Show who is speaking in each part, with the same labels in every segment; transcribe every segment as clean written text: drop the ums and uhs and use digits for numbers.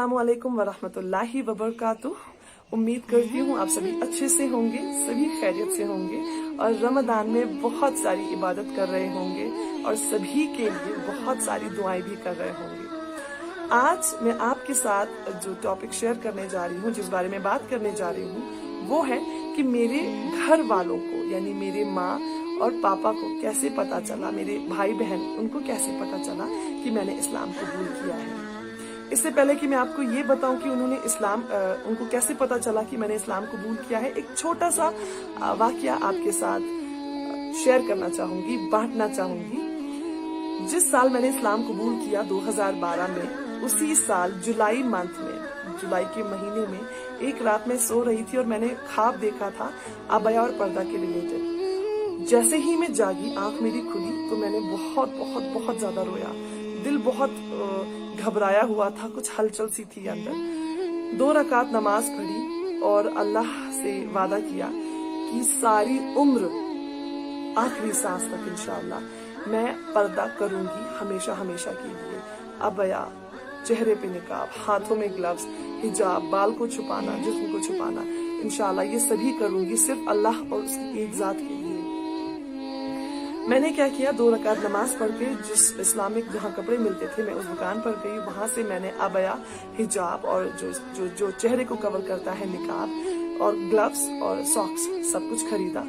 Speaker 1: अस्सलामुअलैकुम वरहमतुल्लाहि वबरकातुह। उम्मीद करती हूँ आप सभी अच्छे से होंगे, सभी खैरियत से होंगे और रमजान में बहुत सारी इबादत कर रहे होंगे और सभी के लिए बहुत सारी दुआएं भी कर रहे होंगे। आज मैं आपके साथ जो टॉपिक शेयर करने जा रही हूँ, जिस बारे में बात करने जा रही हूँ, वो है कि मेरे घर वालों को यानी मेरे माँ और पापा को कैसे पता चला, मेरे भाई बहन उनको कैसे पता चला कि मैंने इस्लाम कबूल किया है। इससे पहले कि मैं आपको ये बताऊं कि उन्होंने उनको कैसे पता चला कि मैंने इस्लाम कबूल किया है, एक छोटा सा वाकया आपके साथ शेयर करना चाहूंगी, बांटना चाहूंगी। जिस साल मैंने इस्लाम कबूल किया 2012 में, उसी साल जुलाई के महीने में एक रात में सो रही थी और मैंने ख्वाब देखा था अबया और पर्दा के रिलेटेड। जैसे ही मैं जागी, आंख मेरी खुली तो मैंने बहुत बहुत बहुत ज्यादा रोया। दिल बहुत घबराया हुआ था, कुछ हलचल सी थी अंदर। 2 रकात नमाज पढ़ी और अल्लाह से वादा किया कि सारी उम्र आखिरी सांस तक इंशाअल्लाह मैं पर्दा करूंगी, हमेशा हमेशा के लिए। अबया, चेहरे पे निकाब, हाथों में ग्लव्स, हिजाब, बाल को छुपाना, जिस्म को छुपाना, इंशाअल्लाह ये सभी करूंगी सिर्फ अल्लाह और उसकी एक जात के लिए। मैंने क्या किया, 2 रकात नमाज पढ़ के जिस इस्लामिक जहाँ कपड़े मिलते थे मैं उस दुकान पर गई। वहां से मैंने अबया, हिजाब और जो चेहरे को कवर करता है निकाब और ग्लव्स और सॉक्स सब कुछ खरीदा।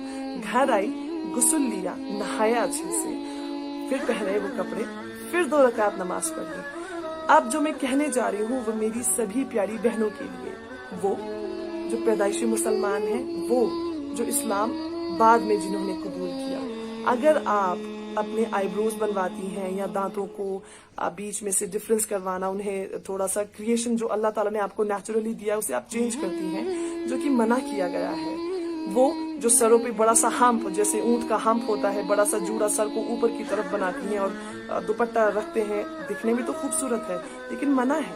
Speaker 1: घर आई, गुस्ल लिया, नहाया अच्छे से, फिर पहने वो कपड़े, फिर 2 रकात नमाज पढ़ी। अब जो मैं कहने जा रही हूँ वो मेरी सभी प्यारी बहनों के लिए, वो जो पैदाइशी मुसलमान है, वो जो इस्लाम बाद में जिन्होंने कबूल किया। अगर आप अपने आईब्रोज बनवाती हैं या दांतों को बीच में से डिफरेंस करवाना, उन्हें थोड़ा सा क्रिएशन जो अल्लाह ताला ने आपको नेचुरली दिया उसे आप चेंज करती हैं, जो कि मना किया गया है। वो जो सरों पे बड़ा सा हम्प, जैसे ऊंट का हम्प होता है, बड़ा सा जूड़ा सर को ऊपर की तरफ बनाती हैं और दुपट्टा रखते हैं, दिखने में तो खूबसूरत है लेकिन मना है,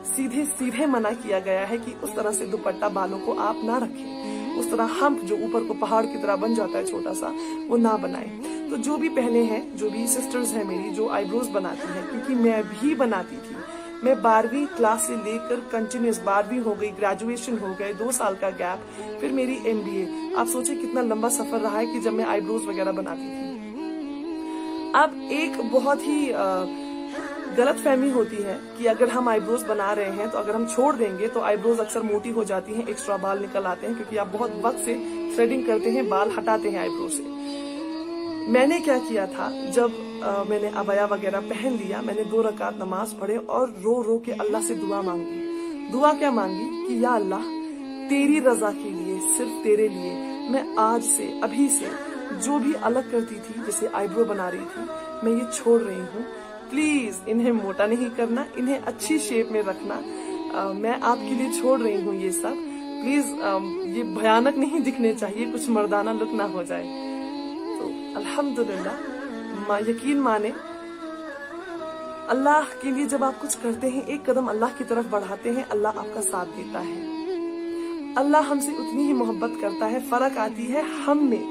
Speaker 1: सीधे सीधे मना किया गया है कि उस तरह से दुपट्टा बालों को आप ना रखें, उस तरह हम्प जो ऊपर को पहाड़ की तरह बन जाता है छोटा सा, वो ना बनाएं। तो जो भी बहनें हैं, जो भी सिस्टर्स हैं मेरी, जो आईब्रोज बनाती हैं, क्योंकि मैं भी बनाती थी, मैं 12वीं क्लास से लेकर कंटिन्यूस 12वीं हो गई, ग्रेजुएशन हो गए, 2 साल का गैप, फिर मेरी MBA। आप सोचे कितना लंबा सफर रहा है कि जब मैं आईब्रोज वगैरह बनाती थी। अब एक बहुत ही गलत फहमी होती है कि अगर हम आईब्रोज बना रहे हैं तो अगर हम छोड़ देंगे तो आईब्रोज अक्सर मोटी हो जाती हैं, एक्स्ट्रा बाल निकल आते हैं, क्योंकि आप बहुत वक्त से थ्रेडिंग करते हैं, बाल हटाते हैं आईब्रो से। मैंने क्या किया था, जब मैंने अबया वगैरह पहन लिया, मैंने 2 रकात नमाज पढ़े और रो रो के अल्लाह से दुआ मांगी। दुआ क्या मांगी कि या अल्लाह, तेरी रजा के लिए, सिर्फ तेरे लिए मैं आज से, अभी से जो भी अलग करती थी, जैसे आईब्रो बना रही थी, मैं ये छोड़ रही हूँ। प्लीज इन्हें मोटा नहीं करना, इन्हें अच्छी शेप में रखना। मैं आपके लिए छोड़ रही हूँ ये सब। प्लीज ये भयानक नहीं दिखने चाहिए, कुछ मर्दाना लुक ना हो जाए। तो अल्हम्दुलिल्लाह, यकीन माने, अल्लाह के लिए जब आप कुछ करते हैं, एक कदम अल्लाह की तरफ बढ़ाते हैं, अल्लाह आपका साथ देता है। अल्लाह हमसे उतनी ही मोहब्बत करता है, फर्क आती है हम में,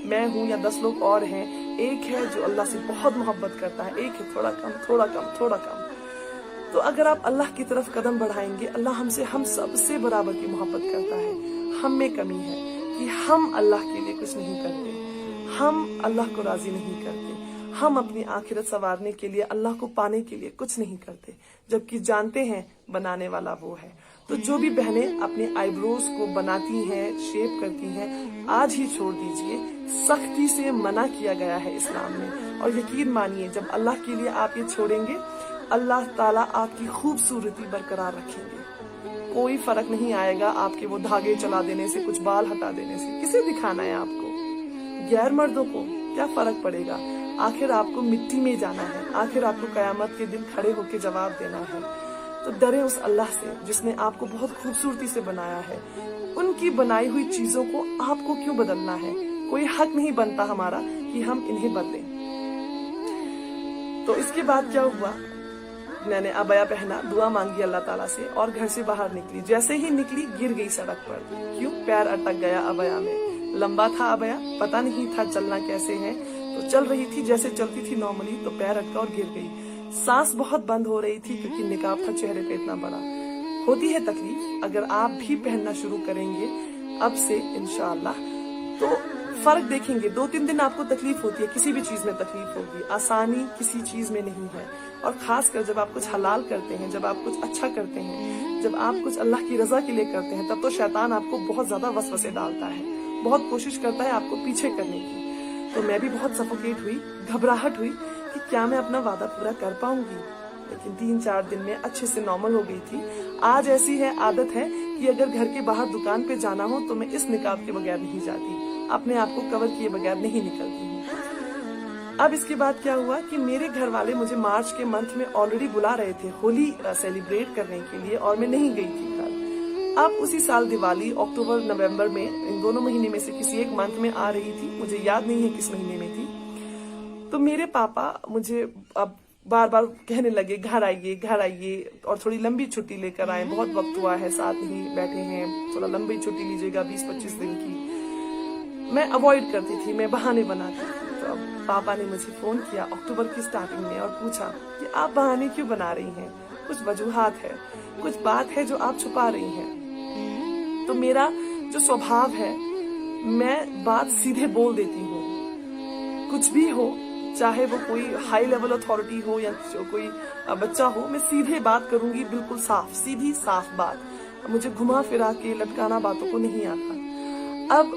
Speaker 1: मैं हूं या 10 लोग और हैं। एक है जो अल्लाह से बहुत मोहब्बत करता है, एक है थोड़ा कम थोड़ा कम थोड़ा कम। तो अगर आप अल्लाह की तरफ कदम बढ़ाएंगे, अल्लाह हमसे, हम सबसे बराबर की मोहब्बत करता है। हम में कमी है कि हम अल्लाह के लिए कुछ नहीं करते, हम अल्लाह को राजी नहीं करते, हम अपनी आखिरत संवारने के लिए, अल्लाह को पाने के लिए कुछ नहीं करते, जबकि जानते हैं बनाने वाला वो है। तो जो भी बहनें अपने आईब्रोज को बनाती हैं, शेप करती हैं, आज ही छोड़ दीजिए। सख्ती से मना किया गया है इस्लाम में। और यकीन मानिए, जब अल्लाह के लिए आप ये छोड़ेंगे, अल्लाह ताला आपकी खूबसूरती बरकरार रखेंगे। कोई फर्क नहीं आएगा आपके वो धागे चला देने से, कुछ बाल हटा देने से। किसे दिखाना है आपको? गैर मर्दों को क्या फर्क पड़ेगा? आखिर आपको मिट्टी में जाना है, आखिर आपको कयामत के दिन खड़े होकर जवाब देना है। तो डरे उस अल्लाह से जिसने आपको बहुत खूबसूरती से बनाया है। उनकी बनाई हुई चीजों को आपको क्यों बदलना है? कोई हक नहीं बनता हमारा कि हम इन्हें बदलें। तो इसके बाद क्या हुआ, मैंने अबया पहना, दुआ मांगी अल्लाह ताला से और घर से बाहर निकली। जैसे ही निकली, गिर गई सड़क पर। क्यों? पैर अटक गया अबया में। लंबा था अबया, पता नहीं था चलना कैसे है, तो चल रही थी जैसे चलती थी नॉर्मली, तो पैर अटका और गिर गई। सांस बहुत बंद हो रही थी क्योंकि निकाब था चेहरे पे इतना बड़ा। होती है तकलीफ, अगर आप भी पहनना शुरू करेंगे अब से इंशाअल्लाह तो फर्क देखेंगे। 2-3 दिन आपको तकलीफ होती है, किसी भी चीज में तकलीफ होगी, आसानी किसी चीज में नहीं है। और खासकर जब आप कुछ हलाल करते हैं, जब आप कुछ अच्छा करते हैं, जब आप कुछ अल्लाह की रजा के लिए करते हैं, तब तो शैतान आपको बहुत ज्यादा वसवसे डालता है, बहुत कोशिश करता है आपको पीछे करने की। तो मैं भी बहुत सफोकेट हुई, घबराहट हुई कि क्या मैं अपना वादा पूरा कर पाऊंगी। लेकिन 3-4 दिन में अच्छे से नॉर्मल हो गई थी। आज ऐसी है आदत है कि अगर घर के बाहर दुकान पे जाना हो तो मैं इस निकाब के बगैर नहीं जाती, अपने आप को कवर किए बगैर नहीं निकलती हूँ। अब इसके बाद क्या हुआ कि मेरे घर वाले मुझे मार्च के मंथ में ऑलरेडी बुला रहे थे होली सेलिब्रेट करने के लिए, और मैं नहीं गई थी घर। अब उसी साल दिवाली अक्टूबर नवंबर में, इन दोनों महीने में से किसी एक मंथ में आ रही थी, मुझे याद नहीं है किस महीने में थी। तो मेरे पापा मुझे अब बार बार कहने लगे घर आइए और थोड़ी लंबी छुट्टी लेकर आए, बहुत वक्त हुआ है साथ नहीं बैठे हैं, थोड़ा लंबी छुट्टी लीजिएगा 20-25 दिन की। मैं अवॉइड करती थी, मैं बहाने बनाती थी। तो अब पापा ने मुझे फोन किया अक्टूबर की स्टार्टिंग में और पूछा कि आप बहाने क्यों बना रही हैं, कुछ वजूहात है, कुछ बात है जो आप छुपा रही हैं। तो मेरा जो स्वभाव है, मैं बात सीधे बोल देती हूँ, कुछ भी हो, चाहे वो कोई हाई लेवल अथॉरिटी हो या कोई बच्चा हो, मैं सीधे बात करूंगी, बिल्कुल साफ, सीधी साफ बात। मुझे घुमा फिरा के लटकाना बातों को नहीं आता। अब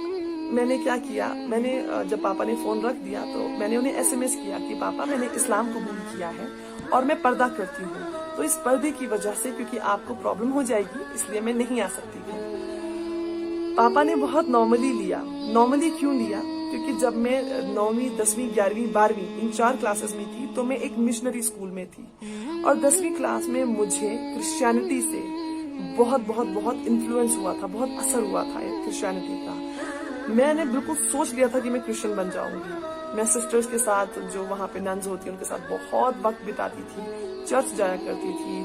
Speaker 1: मैंने क्या किया, मैंने जब पापा ने फोन रख दिया तो मैंने उन्हें SMS किया कि पापा मैंने इस्लाम कबूल किया है और मैं पर्दा करती हूँ, तो इस पर्दे की वजह से क्योंकि आपको प्रॉब्लम हो जाएगी इसलिए मैं नहीं आ सकती थी। पापा ने बहुत नॉर्मली लिया। नॉर्मली क्यों लिया? क्योंकि जब मैं 9वीं, 10वीं, 11वीं, 12वीं इन 4 क्लासेस में थी तो मैं एक मिशनरी स्कूल में थी, और 10वीं क्लास में मुझे क्रिश्चियनिटी से बहुत बहुत बहुत इन्फ्लुएंस हुआ था, बहुत असर हुआ था क्रिश्चियनिटी का। मैंने बिल्कुल सोच लिया था कि मैं क्रिश्चियन बन जाऊंगी। मैं सिस्टर्स के साथ, जो वहाँ पे नन्स होती, उनके साथ बहुत वक्त बिताती थी, चर्च जाया करती थी,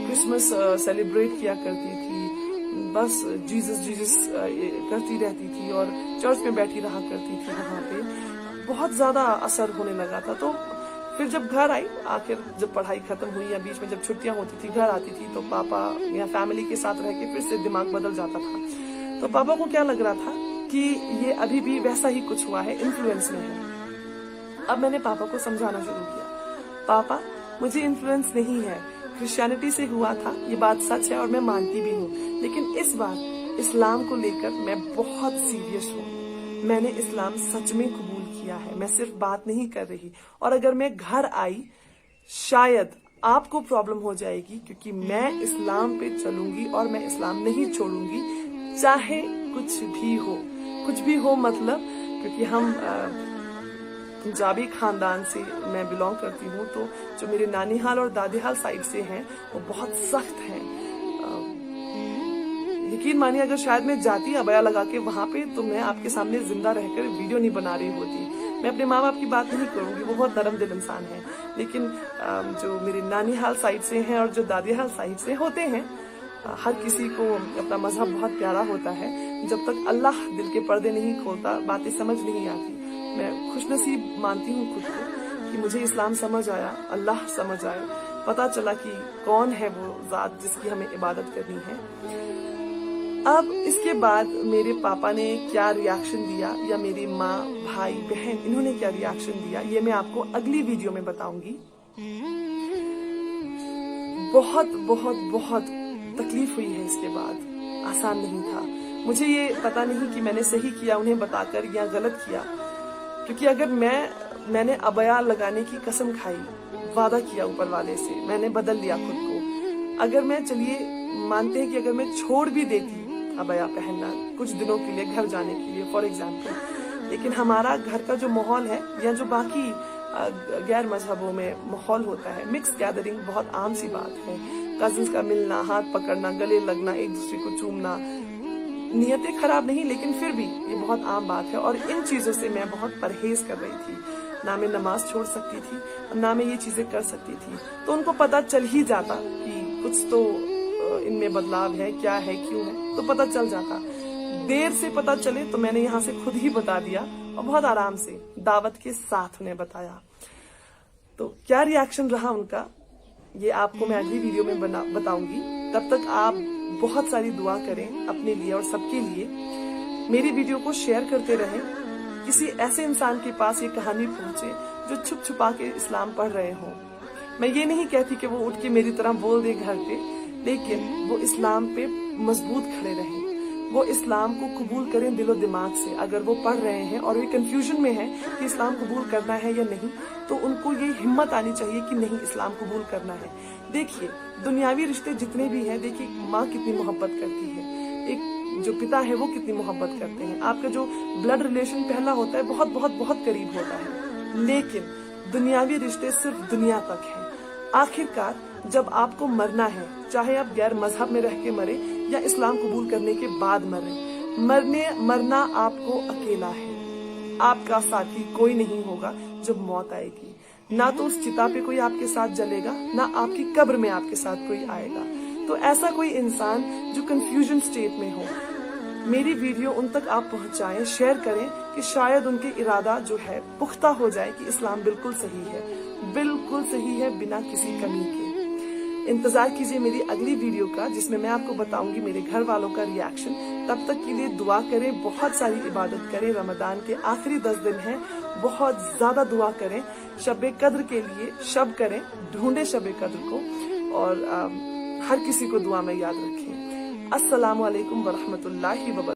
Speaker 1: क्रिसमस सेलिब्रेट किया करती थी, बस जीसस करती रहती थी और चर्च में बैठी रहा करती थी। वहाँ पे बहुत ज्यादा असर होने लगा था। तो फिर जब घर आई, आखिर जब पढ़ाई खत्म हुई या बीच में जब छुट्टियां होती थी, घर आती थी, तो पापा या फैमिली के साथ रह के फिर से दिमाग बदल जाता था। तो पापा को क्या लग रहा था कि ये अभी भी वैसा ही कुछ हुआ है, इन्फ्लुएंस में है। अब मैंने पापा को समझाना शुरू किया, पापा मुझे इन्फ्लुएंस नहीं है, क्रिश्चियनिटी से हुआ था, ये बात सच है और मैं मानती भी हूँ, लेकिन इस बार इस्लाम को लेकर मैं बहुत सीरियस हूँ। मैंने इस्लाम सच में कबूल किया है, मैं सिर्फ बात नहीं कर रही। और अगर मैं घर आई शायद आपको प्रॉब्लम हो जाएगी, क्योंकि मैं इस्लाम पे चलूंगी और मैं इस्लाम नहीं छोड़ूंगी, चाहे कुछ भी हो। कुछ भी हो मतलब, क्योंकि हम पंजाबी खानदान से मैं बिलोंग करती हूँ, तो जो मेरे नानीहाल और दादीहाल साइड से हैं वो बहुत सख्त हैं। यकीन मानिए अगर शायद मैं जाती अबया लगा के वहां पे, तो मैं आपके सामने जिंदा रहकर वीडियो नहीं बना रही होती। मैं अपने माँ बाप की बात नहीं करूंगी, वो बहुत नरम दिल इंसान है, लेकिन जो मेरे नानीहाल साइड से हैं और जो दादीहाल साइड से होते हैं, हर किसी को अपना मजहब बहुत प्यारा होता है। जब तक अल्लाह दिल के पर्दे नहीं खोलता बातें समझ नहीं आती। मैं खुशनसीब मानती हूँ खुद को कि मुझे इस्लाम समझ आया, अल्लाह समझ आए, पता चला कि कौन है वो जात जिसकी हमें इबादत करनी है। अब इसके बाद मेरे पापा ने क्या रिएक्शन दिया, या मेरी माँ, भाई, बहन, इन्होंने क्या रिएक्शन दिया, ये मैं आपको अगली वीडियो में बताऊंगी। बहुत बहुत बहुत तकलीफ हुई है इसके बाद, आसान नहीं था। मुझे ये पता नहीं कि मैंने सही किया उन्हें बताकर या गलत किया, क्योंकि अगर मैंने अबया लगाने की कसम खाई, वादा किया ऊपर वाले से, मैंने बदल लिया खुद को। अगर मैं, चलिए मानते हैं कि अगर मैं छोड़ भी देती अबया पहनना कुछ दिनों के लिए, घर जाने के लिए फॉर एग्जाम्पल, लेकिन हमारा घर का जो माहौल है या जो बाकी गैर मजहबों में माहौल होता है, मिक्स गैदरिंग बहुत आम सी बात है। कजिन्स का मिलना, हाथ पकड़ना, गले लगना, एक दूसरे को चूमना, नियतें खराब नहीं लेकिन फिर भी ये बहुत आम बात है। और इन चीजों से मैं बहुत परहेज कर रही थी। ना मैं नमाज छोड़ सकती थी और ना मैं ये चीजें कर सकती थी। तो उनको पता चल ही जाता कि कुछ तो इनमें बदलाव है, क्या है, क्यों है, तो पता चल जाता। देर से पता चले तो मैंने यहाँ से खुद ही बता दिया और बहुत आराम से दावत के साथ उन्हें बताया। तो क्या रिएक्शन रहा उनका, ये आपको मैं अगली वीडियो में बताऊंगी। तब तक आप बहुत सारी दुआ करें अपने लिए और सबके लिए। मेरी वीडियो को शेयर करते रहें, किसी ऐसे इंसान के पास ये कहानी पहुंचे जो छुप छुपा के इस्लाम पढ़ रहे हों। मैं ये नहीं कहती कि वो उठ के मेरी तरह बोल दे घर पे, लेकिन वो इस्लाम पे मजबूत खड़े रहें, वो इस्लाम को कबूल करें दिलो दिमाग से। अगर वो पढ़ रहे हैं और वे कंफ्यूजन में हैं कि इस्लाम कबूल करना है या नहीं, तो उनको ये हिम्मत आनी चाहिए कि नहीं, इस्लाम कबूल करना है। देखिए, दुनियावी रिश्ते जितने भी हैं, देखिए माँ कितनी मोहब्बत करती है, एक जो पिता है वो कितनी मोहब्बत करते हैं, आपका जो ब्लड रिलेशन पहला होता है बहुत बहुत बहुत करीब होता है, लेकिन दुनियावी रिश्ते सिर्फ दुनिया तक है। आखिरकार जब आपको मरना है, चाहे आप गैर मजहब में रह के मरे या इस्लाम कबूल करने के बाद मरे, मरना आपको अकेला है। आपका साथी कोई नहीं होगा जब मौत आएगी। ना तो उस चिता पे कोई आपके साथ जलेगा, ना आपकी कब्र में आपके साथ कोई आएगा। तो ऐसा कोई इंसान जो कंफ्यूजन स्टेट में हो, मेरी वीडियो उन तक आप पहुंचाएं, शेयर करें कि शायद उनके इरादा जो है पुख्ता हो जाए कि इस्लाम बिल्कुल सही है, बिल्कुल सही है, बिना किसी कमी के। इंतजार कीजिए मेरी अगली वीडियो का, जिसमें मैं आपको बताऊंगी मेरे घर वालों का रिएक्शन। तब तक के लिए दुआ करें, बहुत सारी इबादत करें। रमजान के आखिरी 10 दिन हैं, बहुत ज्यादा दुआ करें। शब कद्र के लिए शब करें, ढूंढे शब कद्र को, और हर किसी को दुआ में याद रखें। अस्सलामु अलैकुम व रहमतुल्लाहि व बरकातहू।